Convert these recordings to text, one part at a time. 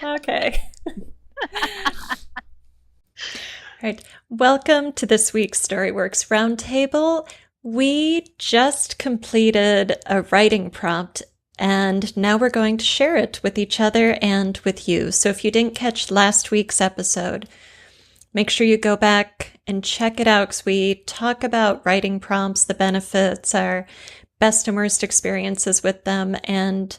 Okay. All right. Welcome to this week's Storyworks Roundtable. We just completed a writing prompt, and now we're going to share it with each other and with you. So if you didn't catch last week's episode, make sure you go back and check it out, because we talk about writing prompts, the benefits, our best and worst experiences with them, and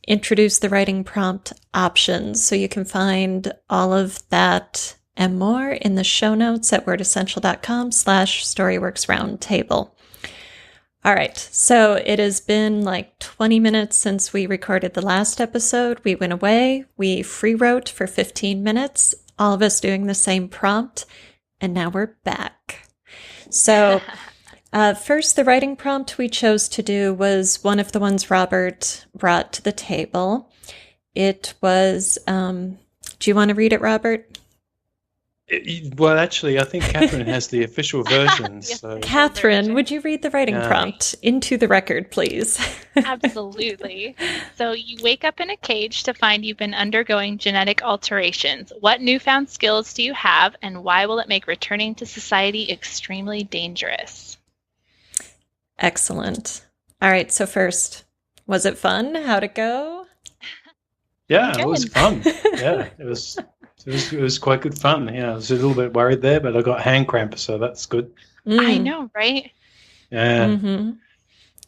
introduce the writing prompt options. So you can find all of that and more in the show notes at wordessential.com/storyworksroundtable. All right, so it has been like 20 minutes since we recorded the last episode. We went away, we free wrote for 15 minutes, all of us doing the same prompt, and now we're back. So first, the writing prompt we chose to do was one of the ones Robert brought to the table. It was, do you want to read it, Robert? Well, actually, I think Kathryn has the official version. Yes, so. Kathryn, would you read the writing prompt into the record, please? Absolutely. So you wake up in a cage to find you've been undergoing genetic alterations. What newfound skills do you have, and why will it make returning to society extremely dangerous? Excellent. All right, so first, was it fun? How'd it go? Yeah, it was fun. Yeah, it was quite good fun. Yeah, I was a little bit worried there, but I got hand cramp, so that's good. I know, right? Yeah. Mm-hmm.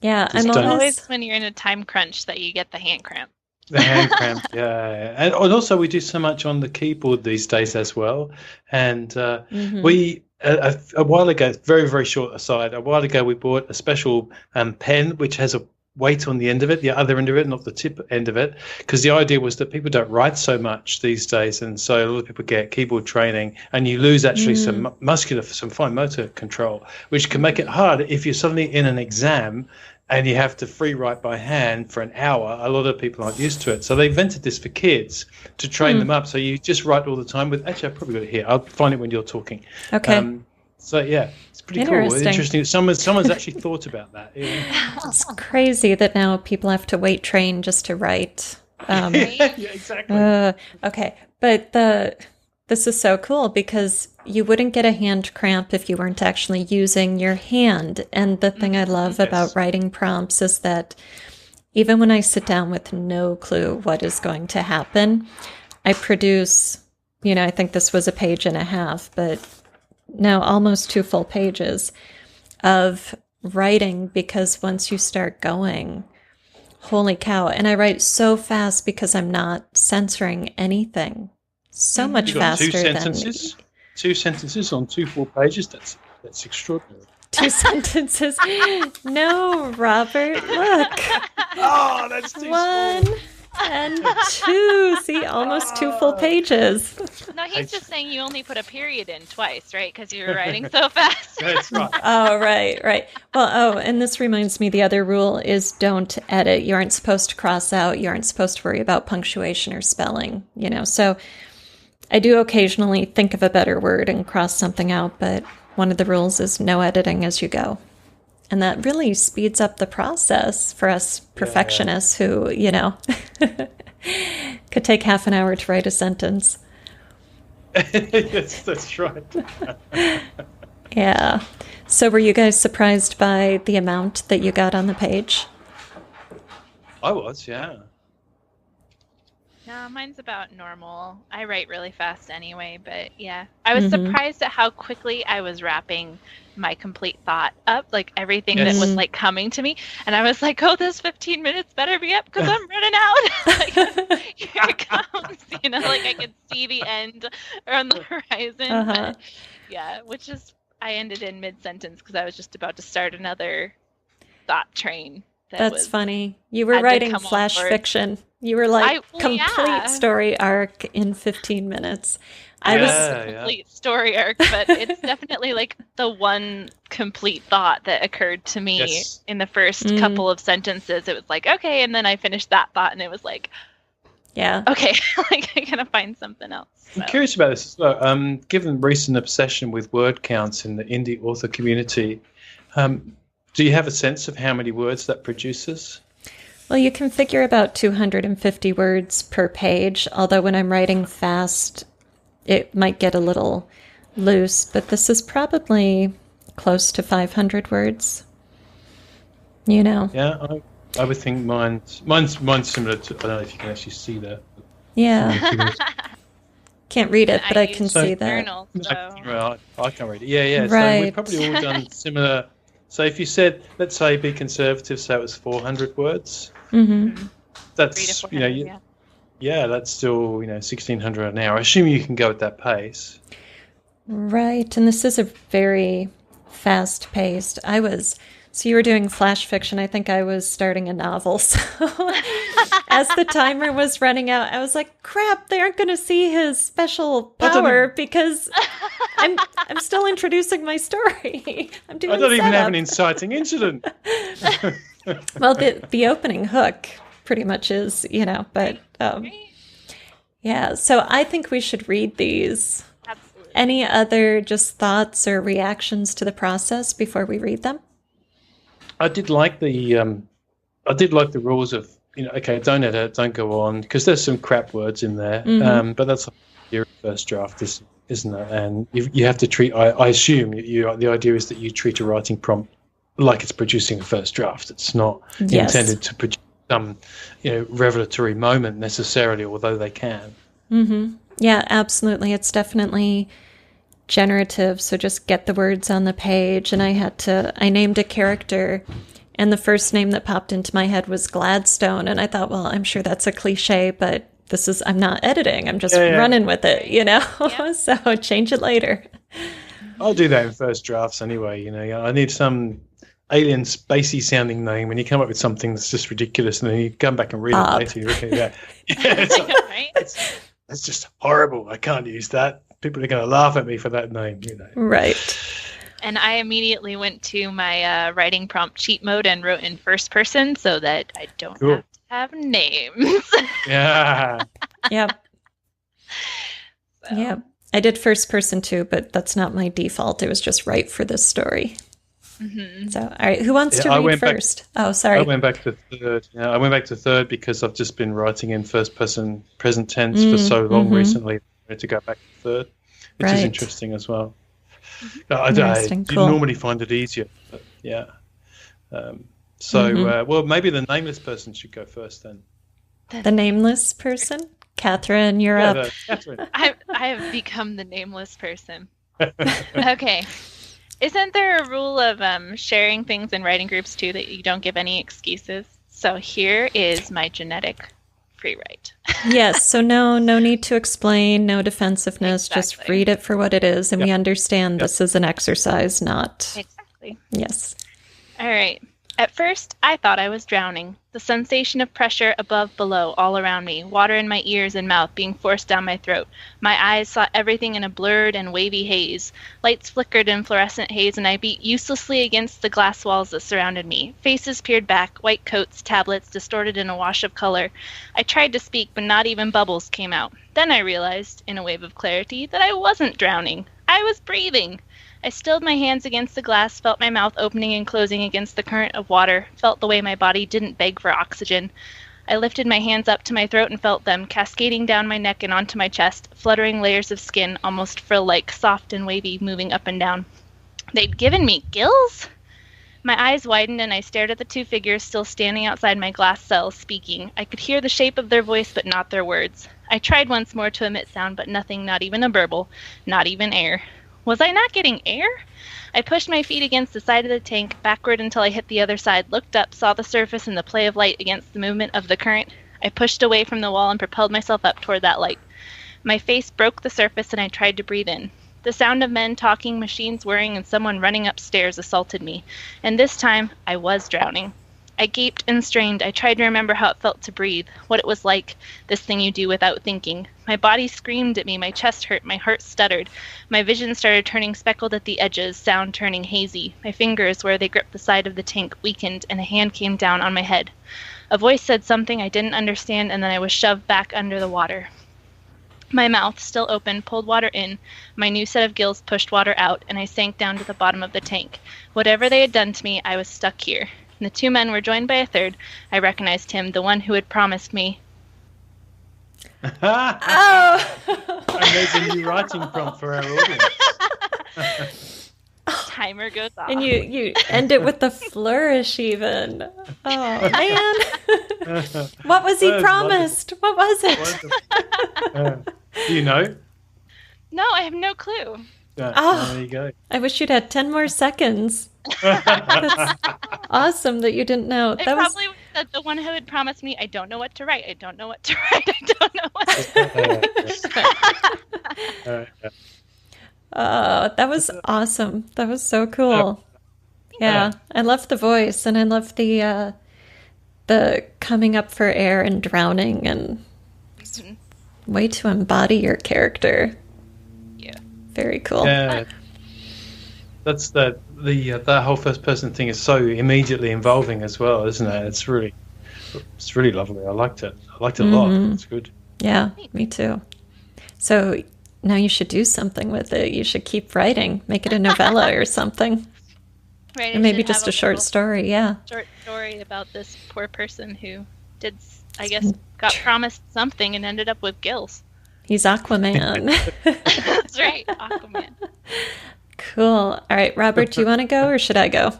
Yeah, I'm always when you're in a time crunch that you get the hand cramp. The hand cramp, yeah. And also we do so much on the keyboard these days as well. And we, a while ago, very, very short aside, a while ago we bought a special pen which has a weight on the end of it, the other end of it, not the tip end of it, because the idea was that people don't write so much these days, and so a lot of people get keyboard training, and you lose actually some some fine motor control, which can make it hard if you're suddenly in an exam and you have to free write by hand for an hour. A lot of people aren't used to it, so they invented this for kids to train them up. So you just write all the time with. Actually, I've probably got it here. I'll find it when you're talking. Okay. So yeah, it's pretty cool. Interesting. Someone's actually thought about that. Yeah. It's crazy that now people have to weight train just to write. Yeah, exactly. Okay, but this is so cool because you wouldn't get a hand cramp if you weren't actually using your hand. And the thing I love about writing prompts is that even when I sit down with no clue what is going to happen, I produce, I think this was a page and a half, but now almost 2 full pages of writing, because once you start going, holy cow. And I write so fast because I'm not censoring anything. So much faster than... 2 sentences on 2 full pages? That's extraordinary. 2 sentences? No, Robert, look. Oh, that's too 1 small. and 2. See, almost 2 full pages. No, he's just saying you only put a period in twice, right? Because you were writing so fast. That's right. Oh, right. Well, and this reminds me, the other rule is don't edit. You aren't supposed to cross out. You aren't supposed to worry about punctuation or spelling, So I do occasionally think of a better word and cross something out, but one of the rules is no editing as you go. And that really speeds up the process for us perfectionists who, could take half an hour to write a sentence. Yes, that's right. Yeah. So were you guys surprised by the amount that you got on the page? I was, yeah. No, mine's about normal. I write really fast anyway, but yeah. I was surprised at how quickly I was wrapping my complete thought up, like everything that was like coming to me. And I was like, oh, this 15 minutes better be up because I'm running out. Like, here it comes. Like I could see the end on the horizon. But yeah, which is, I ended in mid-sentence because I was just about to start another thought train. That's funny. You were writing flash fiction. You were like complete story arc in 15 minutes. I was a complete story arc, but it's definitely like the one complete thought that occurred to me in the first couple of sentences. It was like, okay, and then I finished that thought, and it was like, Yeah. Okay, like I gotta find something else. So. I'm curious about this as well. Given recent obsession with word counts in the indie author community, do you have a sense of how many words that produces? Well, you can figure about 250 words per page, although when I'm writing fast, it might get a little loose, but this is probably close to 500 words. You know? Yeah, I would think mine's similar to, I don't know if you can actually see that. Yeah. Can't read it, but I can see that. Journal, so. I can't read it. Yeah. Right. So we've probably all done similar. So if you said, let's say, be conservative, so it was 400 words. Mm-hmm. That's, that's still, 1,600 an hour. I assume you can go at that pace. Right, and this is a very fast-paced. So you were doing flash fiction. I think I was starting a novel. So as the timer was running out, I was like, crap, they aren't going to see his special power because I'm still introducing my story. I don't even have an inciting incident. Well, the opening hook pretty much is, but yeah. So I think we should read these. Absolutely. Any other just thoughts or reactions to the process before we read them? I did like the rules of, okay, don't edit, don't go on, because there's some crap words in there. Mm-hmm. But that's your first draft, isn't it? And you have to treat. I assume the idea is that you treat a writing prompt like it's producing a first draft. It's not intended to produce some, revelatory moment necessarily, although they can. Mm-hmm. Yeah, absolutely. It's definitely generative, so just get the words on the page. And I named a character, and the first name that popped into my head was Gladstone, and I thought, well, I'm sure that's a cliche, but I'm not editing, I'm just running with it, So change it later. I'll do that in first drafts anyway. I need some alien spacey sounding name, and you come up with something that's just ridiculous, and then you come back and read it later, you look at that. It's just horrible, I can't use that. People are going to laugh at me for that name, Right. And I immediately went to my writing prompt cheat mode and wrote in first person so that I don't have names. Yeah. Yep. So. Yeah. I did first person too, but that's not my default. It was just right for this story. Mm-hmm. So, all right, who wants to read first? Sorry. I went back to third. Yeah, I went back to third because I've just been writing in first person present tense for so long recently. I wanted to go back to third, which is interesting as well. I normally find it easier, but yeah. Well, maybe the nameless person should go first then. The nameless person? Kathryn, you're up. Kathryn. I have become the nameless person. Okay. Isn't there a rule of sharing things in writing groups too, that you don't give any excuses? So here is my genetic free write. Yes, so no need to explain, no defensiveness, just read it for what it is, and we understand this is an exercise, not... Exactly. Yes. All right. At first, I thought I was drowning. The sensation of pressure above, below, all around me, water in my ears and mouth being forced down my throat. My eyes saw everything in a blurred and wavy haze. Lights flickered in fluorescent haze, and I beat uselessly against the glass walls that surrounded me. Faces peered back, white coats, tablets, distorted in a wash of color. I tried to speak, but not even bubbles came out. Then I realized, in a wave of clarity, that I wasn't drowning. I was breathing. I stilled my hands against the glass, felt my mouth opening and closing against the current of water, felt the way my body didn't beg for oxygen. I lifted my hands up to my throat and felt them, cascading down my neck and onto my chest, fluttering layers of skin, almost frill-like, soft and wavy, moving up and down. They'd given me gills? My eyes widened and I stared at the two figures still standing outside my glass cell, speaking. I could hear the shape of their voice, but not their words. I tried once more to emit sound, but nothing, not even a burble, not even air. Was I not getting air? I pushed my feet against the side of the tank, backward until I hit the other side, looked up, saw the surface and the play of light against the movement of the current. I pushed away from the wall and propelled myself up toward that light. My face broke the surface and I tried to breathe in. The sound of men talking, machines whirring, and someone running upstairs assaulted me. And this time, I was drowning. I gaped and strained. I tried to remember how it felt to breathe, what it was like, this thing you do without thinking. My body screamed at me, my chest hurt, my heart stuttered. My vision started turning speckled at the edges, sound turning hazy. My fingers, where they gripped the side of the tank, weakened, and a hand came down on my head. A voice said something I didn't understand, and then I was shoved back under the water. My mouth, still open, pulled water in. My new set of gills pushed water out, and I sank down to the bottom of the tank. Whatever they had done to me, I was stuck here. And the two men were joined by a third. I recognized him, the one who had promised me. Oh! Amazing new writing prompt for our audience. Timer goes off. And you end it with the flourish even. Oh, man. What was he promised? What was it? Do you know? No, I have no clue. There you go. I wish you'd had 10 more seconds. That's awesome that you didn't know. I probably said the one who had promised me, I don't know what to write. I don't know what to write. I don't know what to write. That was awesome. That was so cool. Yeah, I love the voice, and I love the coming up for air and drowning, and way to embody your character. Yeah, very cool. Yeah, that's the whole first person thing is so immediately involving as well, isn't it? It's really lovely. I liked it. I liked it a lot. It's good. Yeah, me too. So now you should do something with it. You should keep writing. Make it a novella or something. Right, or maybe just a short story, yeah. Short story about this poor person who did, I guess, got promised something and ended up with gills. He's Aquaman. That's right, Aquaman. Cool. All right, Robert, do you want to go or should I go?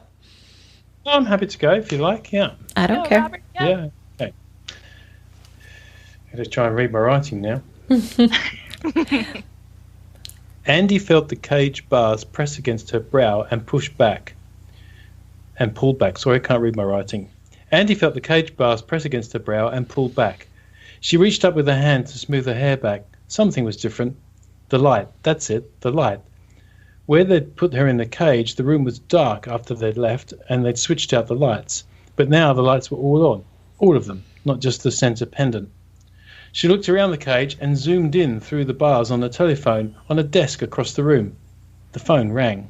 Well, I'm happy to go if you like, yeah. I don't care. Robert, yeah. Okay. I'm going to try and read my writing now. Andy felt the cage bars press against her brow and pull back. Sorry, I can't read my writing. Andy felt the cage bars press against her brow and pulled back. She reached up with her hand to smooth her hair back. Something was different. The light. That's it, the light. Where they'd put her in the cage, the room was dark after they'd left, and they'd switched out the lights. But now the lights were all on. All of them, not just the centre pendant. She looked around the cage and zoomed in through the bars on the telephone on a desk across the room. The phone rang.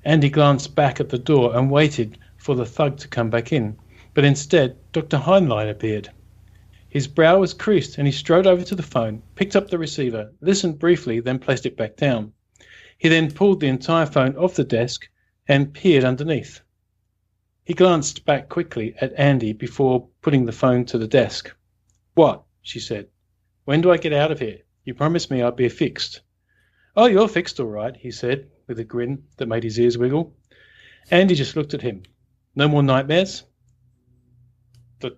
Andy glanced back at the door and waited for the thug to come back in, but instead Dr. Heinlein appeared. His brow was creased and he strode over to the phone, picked up the receiver, listened briefly, then placed it back down. He then pulled the entire phone off the desk and peered underneath. He glanced back quickly at Andy before putting the phone to the desk. "What?" she said. "When do I get out of here? You promised me I'd be fixed." "Oh, you're fixed all right," he said, with a grin that made his ears wiggle. Andy just looked at him. "No more nightmares?" The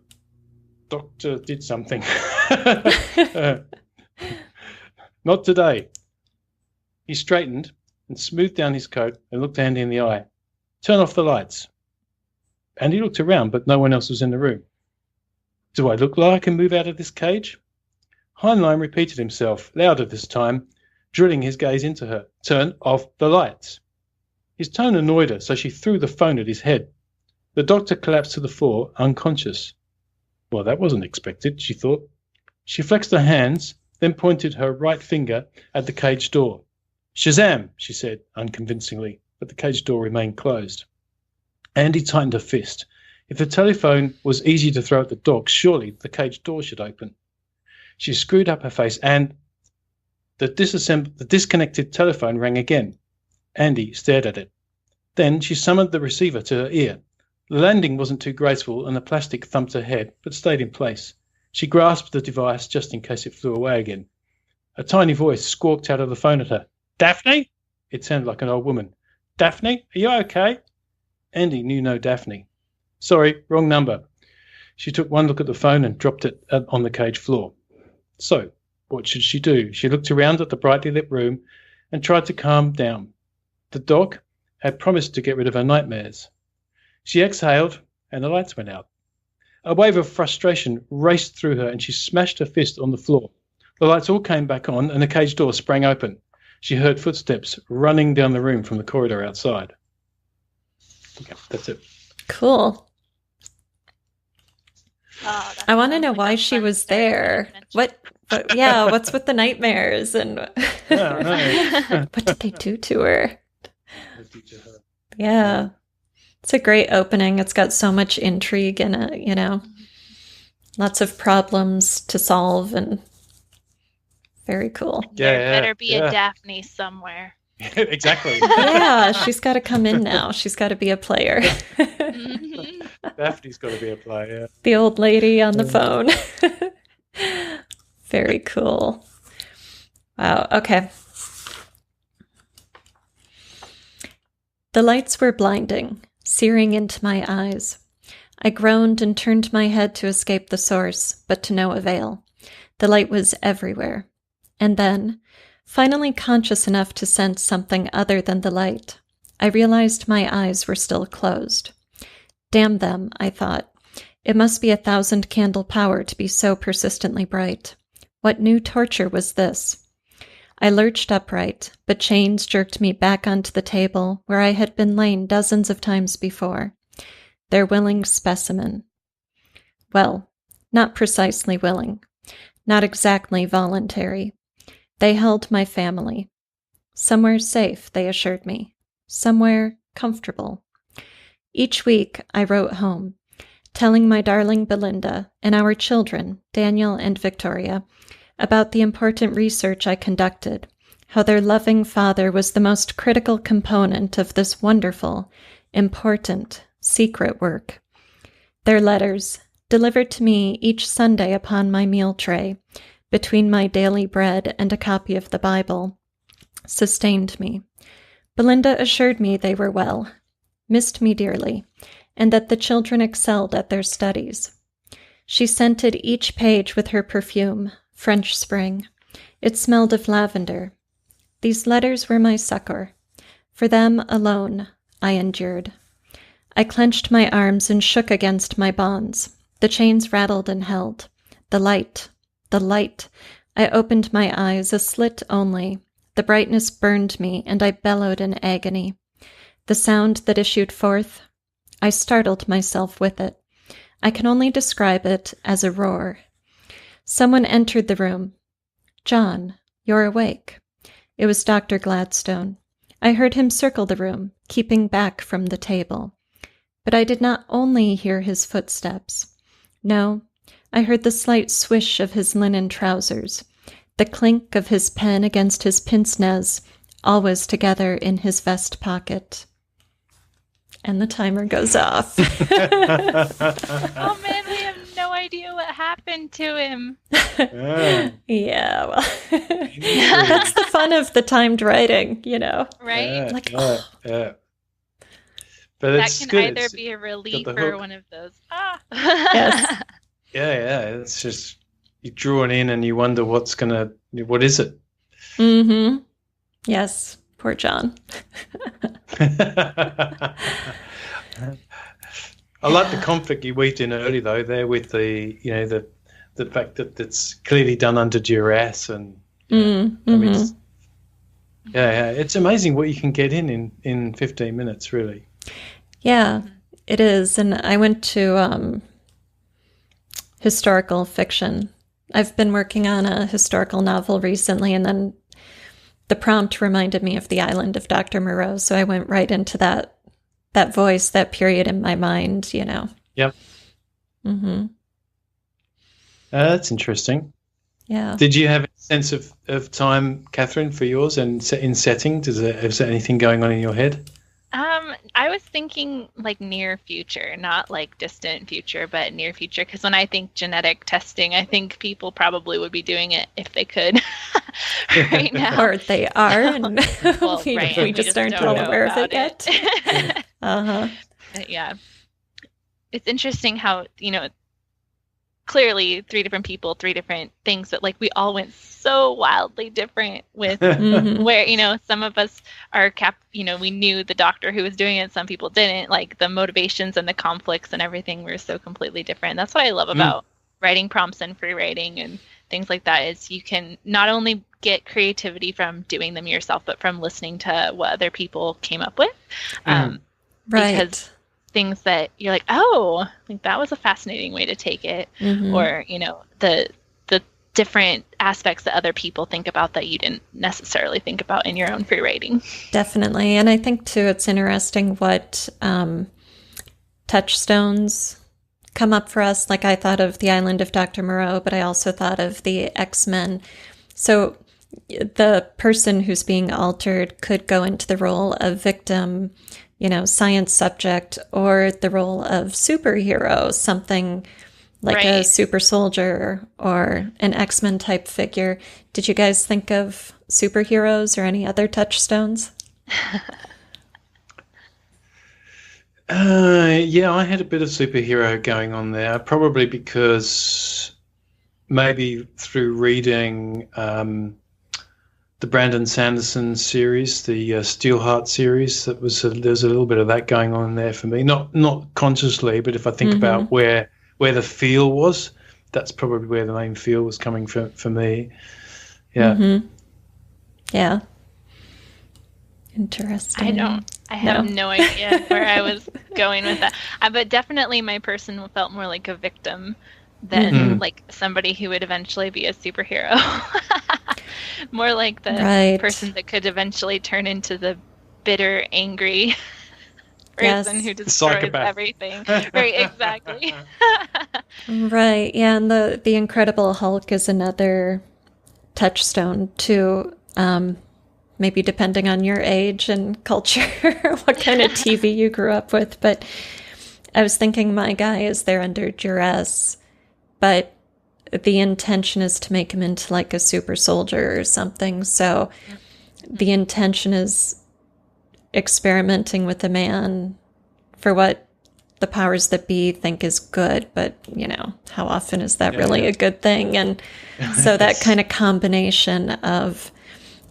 doctor did something. "Not today." He straightened and smoothed down his coat and looked Andy in the eye. "Turn off the lights." Andy looked around, but no one else was in the room. "Do I look like I can move out of this cage?" Heinlein repeated himself, louder this time, drilling his gaze into her. "Turn off the lights." His tone annoyed her, so she threw the phone at his head. The doctor collapsed to the floor, unconscious. Well, that wasn't expected, she thought. She flexed her hands, then pointed her right finger at the cage door. "Shazam," she said, unconvincingly, but the cage door remained closed. Andy tightened her fist. If the telephone was easy to throw at the dog, surely the cage door should open. She screwed up her face and the disconnected telephone rang again. Andy stared at it. Then she summoned the receiver to her ear. The landing wasn't too graceful and the plastic thumped her head, but stayed in place. She grasped the device just in case it flew away again. A tiny voice squawked out of the phone at her. "Daphne?" It sounded like an old woman. "Daphne, are you okay?" Andy knew no Daphne. "Sorry, wrong number." She took one look at the phone and dropped it on the cage floor. So, what should she do? She looked around at the brightly lit room and tried to calm down. The dog had promised to get rid of her nightmares. She exhaled and the lights went out. A wave of frustration raced through her and she smashed her fist on the floor. The lights all came back on and the cage door sprang open. She heard footsteps running down the room from the corridor outside. Okay, that's it. Cool. Oh, I want to know why she was there. What's with the nightmares and what did they do to her? Yeah. It's a great opening. It's got so much intrigue in it, you know. Lots of problems to solve and very cool. There better be a Daphne somewhere. Exactly. Yeah, she's got to come in now. She's got to be a player. Daphne's got to be a player. The old lady on the phone. Very cool. Wow, okay. The lights were blinding, searing into my eyes. I groaned and turned my head to escape the source, but to no avail. The light was everywhere. And then, finally conscious enough to sense something other than the light, I realized my eyes were still closed. Damn them, I thought. It must be 1,000-candle power to be so persistently bright. What new torture was this? I lurched upright, but chains jerked me back onto the table where I had been lain dozens of times before. Their willing specimen. Well, not precisely willing. Not exactly voluntary. They held my family. Somewhere safe, they assured me. Somewhere comfortable. Each week, I wrote home, telling my darling Belinda and our children, Daniel and Victoria, about the important research I conducted, how their loving father was the most critical component of this wonderful, important, secret work. Their letters, delivered to me each Sunday upon my meal tray, between my daily bread and a copy of the Bible, sustained me. Belinda assured me they were well, missed me dearly, and that the children excelled at their studies. She scented each page with her perfume, French spring. It smelled of lavender. These letters were my succor. For them alone I endured. I clenched my arms and shook against my bonds. The chains rattled and held. The light. I opened my eyes, a slit only. The brightness burned me, and I bellowed in agony. The sound that issued forth, I startled myself with it. I can only describe it as a roar. Someone entered the room. "John, you're awake." It was Dr. Gladstone. I heard him circle the room, keeping back from the table. But I did not only hear his footsteps. No, I heard the slight swish of his linen trousers, the clink of his pen against his pince-nez, always together in his vest pocket. And the timer goes off. Oh man, we have no idea what happened to him. Yeah, well, that's the fun of the timed writing, you know. Right? Yeah. But that can either be a relief or one of those. Yes. Yeah. It's just you're drawn in and you wonder what is it? Mm-hmm. Yes. Poor John. I like the conflict you weaved in early though, there with the fact that it's clearly done under duress and I mean, it's amazing what you can get in 15 minutes, really. Yeah, it is. And I went to historical fiction. I've been working on a historical novel recently, and then the prompt reminded me of The Island of Dr. Moreau, so I went right into that voice, that period in my mind, you know. Yep. Mm-hmm. That's interesting. Yeah. Did you have a sense of time, Kathryn, for yours and in setting? Is there anything going on in your head? I was thinking like near future, not like distant future, but near future. Because when I think genetic testing, I think people probably would be doing it if they could right now. Or they are, and well, we just aren't all aware of it yet. But yeah, it's interesting how clearly 3 different people, 3 different things, but like we all went so wildly different with where some of us are we knew the doctor who was doing it, some people didn't, like the motivations and the conflicts and everything were so completely different. That's what I love about writing prompts and free writing and things like that, is you can not only get creativity from doing them yourself, but from listening to what other people came up with. Right. Because things that you're like, oh, like that was a fascinating way to take it, or the different aspects that other people think about that you didn't necessarily think about in your own free writing. Definitely. And I think too it's interesting what touchstones come up for us. Like I thought of the Island of Dr. Moreau, but I also thought of the X-Men. So the person who's being altered could go into the role of victim, science subject, or the role of superhero, something like a super soldier or an X-Men type figure. Did you guys think of superheroes or any other touchstones? Yeah, I had a bit of superhero going on there, probably because maybe through reading the Brandon Sanderson series, the Steelheart series, there's a little bit of that going on there for me. Not consciously, but if I think about where the feel was, that's probably where the main feel was coming for me. Yeah. Yeah. Interesting. I have no idea where I was going with that. But definitely my person felt more like a victim than like somebody who would eventually be a superhero. More like the person that could eventually turn into the bitter, angry person who destroys everything. Right, exactly. Right, yeah, and the Incredible Hulk is another touchstone too. Maybe depending on your age and culture, what kind of TV you grew up with. But I was thinking my guy is there under duress, but the intention is to make him into like a super soldier or something. So the intention is experimenting with a man for what the powers that be think is good, but how often is that really a good thing? And so that kind of combination of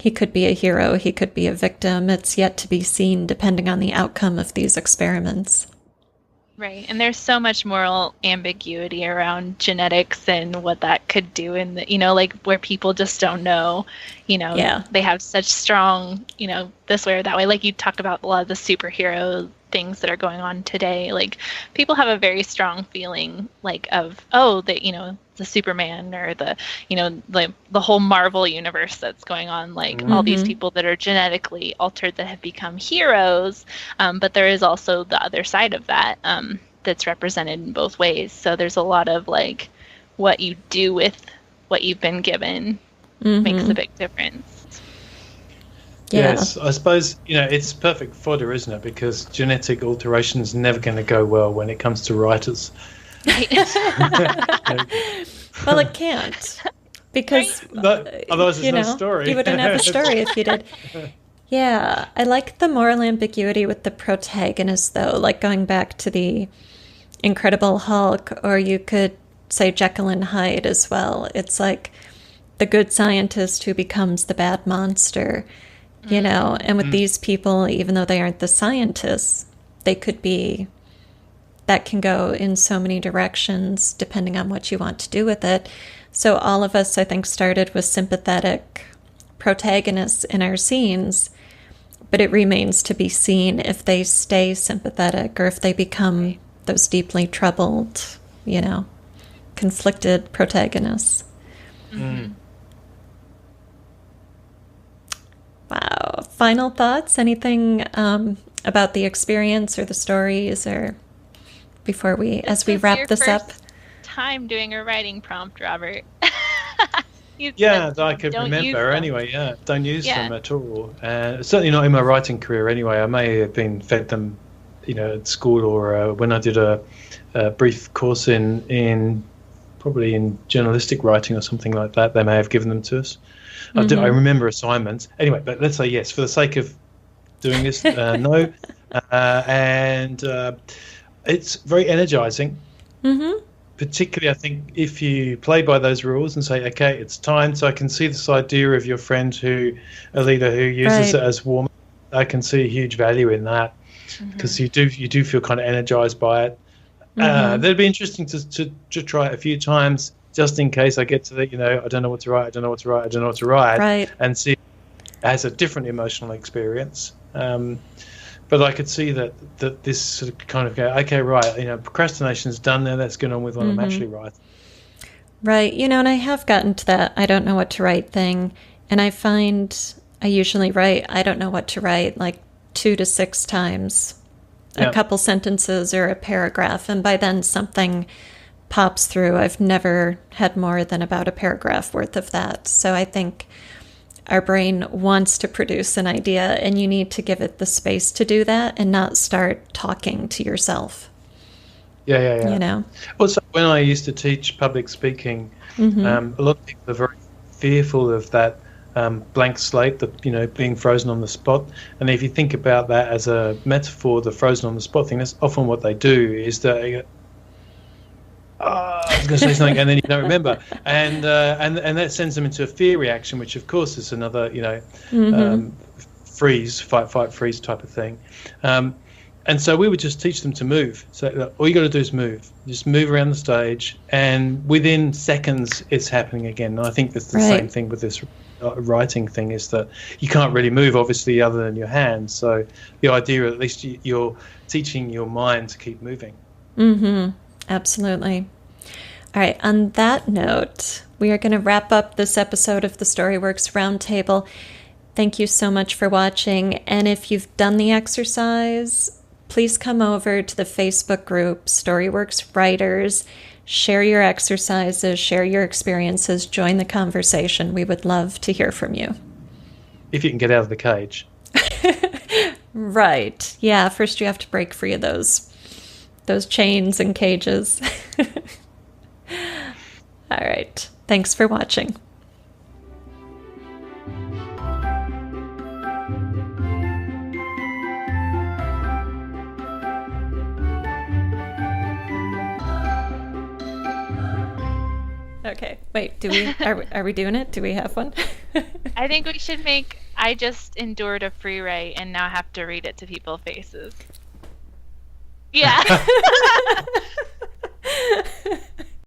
he could be a hero, he could be a victim, it's yet to be seen depending on the outcome of these experiments. Right, and there's so much moral ambiguity around genetics and what that could do in the, like where people just don't know, they have such strong, this way or that way. Like you talked about a lot of the superhero things that are going on today. Like people have a very strong feeling like of, the Superman or the whole Marvel universe that's going on, like all these people that are genetically altered that have become heroes, but there is also the other side of that that's represented in both ways. So there's a lot of like what you do with what you've been given makes a big difference. Yeah. Yes, I suppose it's perfect fodder, isn't it? Because genetic alteration is never going to go well when it comes to writers. Well, it can't, because otherwise there's no story. You wouldn't have a story if you did. Yeah, I like the moral ambiguity with the protagonist, though, like going back to the Incredible Hulk, or you could say Jekyll and Hyde as well. It's like the good scientist who becomes the bad monster, and with these people, even though they aren't the scientists, they could be. That can go in so many directions depending on what you want to do with it. So all of us, I think, started with sympathetic protagonists in our scenes, but it remains to be seen if they stay sympathetic or if they become those deeply troubled, conflicted protagonists. Wow. Final thoughts? Anything about the experience or the stories, or before as we wrap this up? Time doing a writing prompt, Robert. That I could remember anyway. Yeah, don't use them at all. Certainly not in my writing career anyway. I may have been fed them, at school, or when I did a brief course in probably in journalistic writing or something like that. They may have given them to us. I remember assignments anyway. But let's say yes for the sake of doing this. No, and. It's very energizing, particularly, I think, if you play by those rules and say, okay, it's time. So I can see this idea of your friend Alida, who uses it as warm. I can see a huge value in that because you do feel kind of energized by it. That'd be interesting to try it a few times just in case I get to the, I don't know what to write, and see it as a different emotional experience. but I could see that this sort of kind of go, okay, right, procrastination's done now. Let's get on with what I'm actually writing. Right. And I have gotten to that I don't know what to write thing. And I find I usually write I don't know what to write like 2 to 6 times, a couple sentences or a paragraph. And by then something pops through. I've never had more than about a paragraph worth of that. So I think our brain wants to produce an idea, and you need to give it the space to do that and not start talking to yourself. Yeah. Also, when I used to teach public speaking, a lot of people are very fearful of that blank slate, being frozen on the spot. And if you think about that as a metaphor, the frozen on the spot thing, that's often what they do, is that they go, I was going to say something, and then you don't remember, and that sends them into a fear reaction, which of course is another, freeze, fight, freeze type of thing. And so we would just teach them to move. So all you got to do is move. Just move around the stage, and within seconds, it's happening again. And I think that's the same thing with this writing thing, is that you can't really move, obviously, other than your hands. So the idea, at least, you're teaching your mind to keep moving. Absolutely. All right. On that note, we are going to wrap up this episode of the Storyworks Roundtable. Thank you so much for watching. And if you've done the exercise, please come over to the Facebook group, Storyworks Writers. Share your exercises, share your experiences, join the conversation. We would love to hear from you. If you can get out of the cage. Right. Yeah, first you have to break free of those chains and cages. All right. Thanks for watching. Okay. Wait, are we doing it? Do we have one? I think we should make I just endured a free write and now have to read it to people's faces. Yeah.